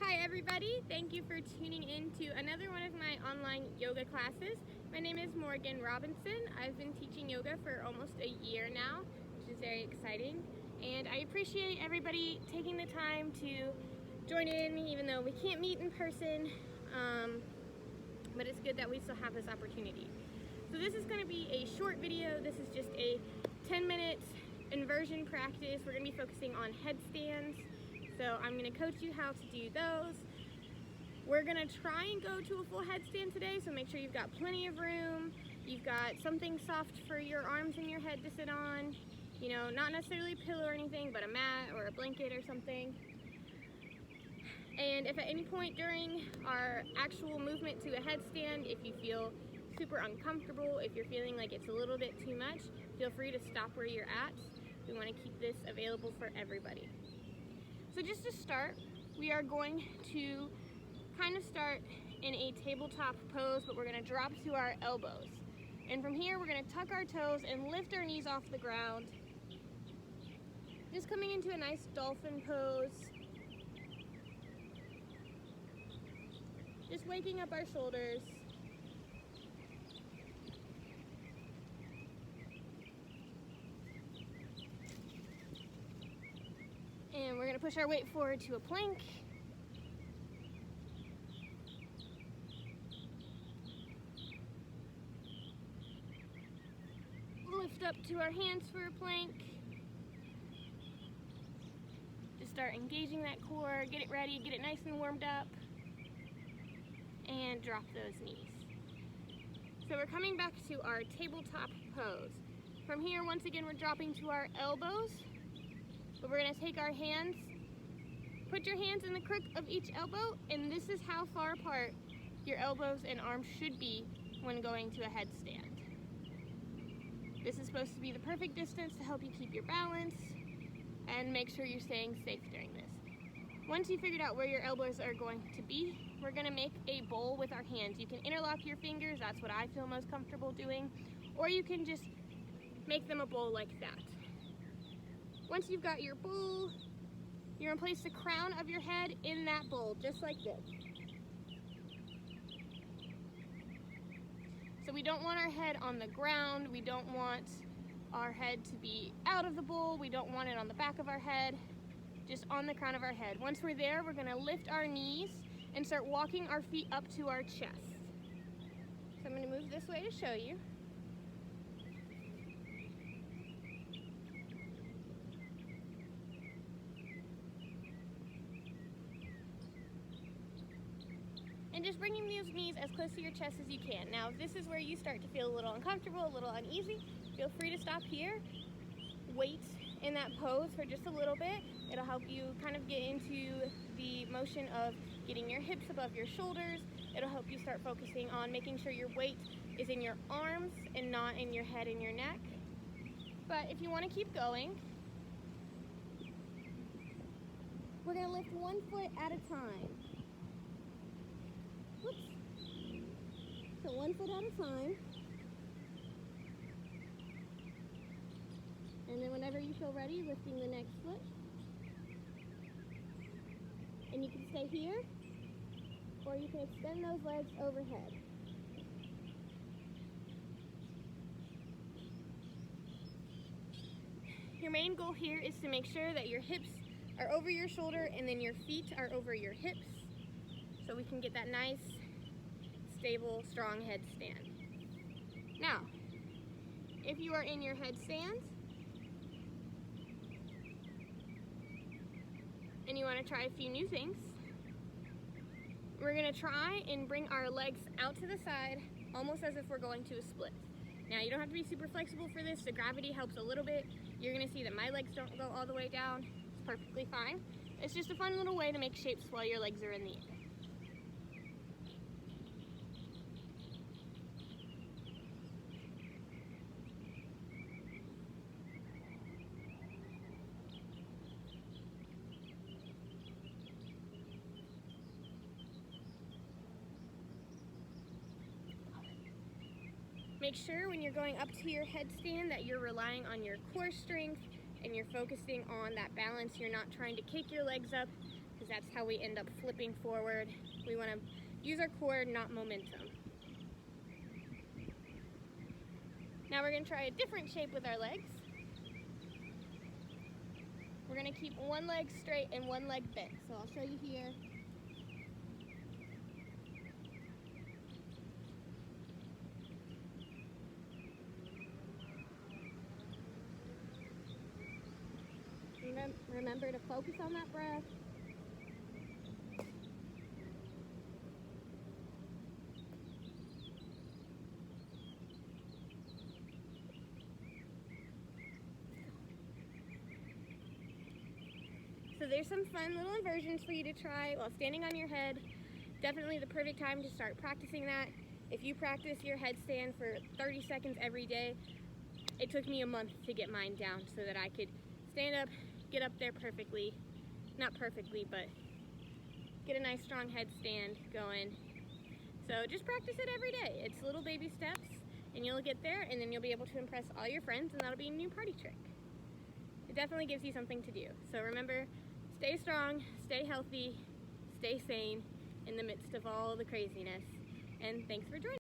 Hi everybody, thank you for tuning in to another one of my online yoga classes. My name is Morgan Robinson. I've been teaching yoga for almost a year now, which is very exciting. And I appreciate everybody taking the time to join in, even though we can't meet in person. But it's good that we still have this opportunity. So this is going to be a short video. This is just a 10-minute inversion practice. We're going to be focusing on headstands. So I'm going to coach you how to do those. We're going to try and go to a full headstand today, so make sure you've got plenty of room. You've got something soft for your arms and your head to sit on. You know, not necessarily a pillow or anything, but a mat or a blanket or something. And if at any point during our actual movement to a headstand, if you feel super uncomfortable, if you're feeling like it's a little bit too much, feel free to stop where you're at. We want to keep this available for everybody. So just to start, we are going to kind of start in a tabletop pose, but we're going to drop to our elbows. And from here, we're going to tuck our toes and lift our knees off the ground. Just coming into a nice dolphin pose. Just waking up our shoulders. And we're going to push our weight forward to a plank. Lift up to our hands for a plank. Just start engaging that core, get it ready, get it nice and warmed up. And drop those knees. So we're coming back to our tabletop pose. From here, once again, we're dropping to our elbows. But we're going to take our hands, put your hands in the crook of each elbow, and this is how far apart your elbows and arms should be when going to a headstand. This is supposed to be the perfect distance to help you keep your balance and make sure you're staying safe during this. Once you figured out where your elbows are going to be, we're going to make a bowl with our hands. You can interlock your fingers, that's what I feel most comfortable doing, or you can just make them a bowl like that. Once you've got your bowl, you're going to place the crown of your head in that bowl, just like this. So we don't want our head on the ground, we don't want our head to be out of the bowl, we don't want it on the back of our head, just on the crown of our head. Once we're there, we're going to lift our knees and start walking our feet up to our chest. So I'm going to move this way to show you. And just bringing those knees as close to your chest as you can. Now, if this is where you start to feel a little uncomfortable, a little uneasy, feel free to stop here. Wait in that pose for just a little bit. It'll help you kind of get into the motion of getting your hips above your shoulders. It'll help you start focusing on making sure your weight is in your arms and not in your head and your neck. But if you want to keep going, we're going to lift one foot at a time. Whoops. So one foot at a time. And then whenever you feel ready, lifting the next foot. And you can stay here, or you can extend those legs overhead. Your main goal here is to make sure that your hips are over your shoulder and then your feet are over your hips, so we can get that nice, stable, strong headstand. Now, if you are in your headstand and you want to try a few new things, we're going to try and bring our legs out to the side, almost as if we're going to a split. Now, you don't have to be super flexible for this. The gravity helps a little bit. You're going to see that my legs don't go all the way down. It's perfectly fine. It's just a fun little way to make shapes while your legs are in the air. Make sure when you're going up to your headstand that you're relying on your core strength and you're focusing on that balance. You're not trying to kick your legs up, because because that's how we end up flipping forward. We want to use our core, not momentum. Now we're going to try a different shape with our legs. We're going to keep one leg straight and one leg bent. So I'll show you here. Remember to focus on that breath. So there's some fun little inversions for you to try while standing on your head. Definitely the perfect time to start practicing that. If you practice your headstand for 30 seconds every day, it took me a month to get mine down so that I could stand up, get up there perfectly. Not perfectly, but get a nice strong headstand going. So just practice it every day. It's little baby steps and you'll get there, and then you'll be able to impress all your friends, and that'll be a new party trick. It definitely gives you something to do. So remember, stay strong, stay healthy, stay sane in the midst of all the craziness. And thanks for joining.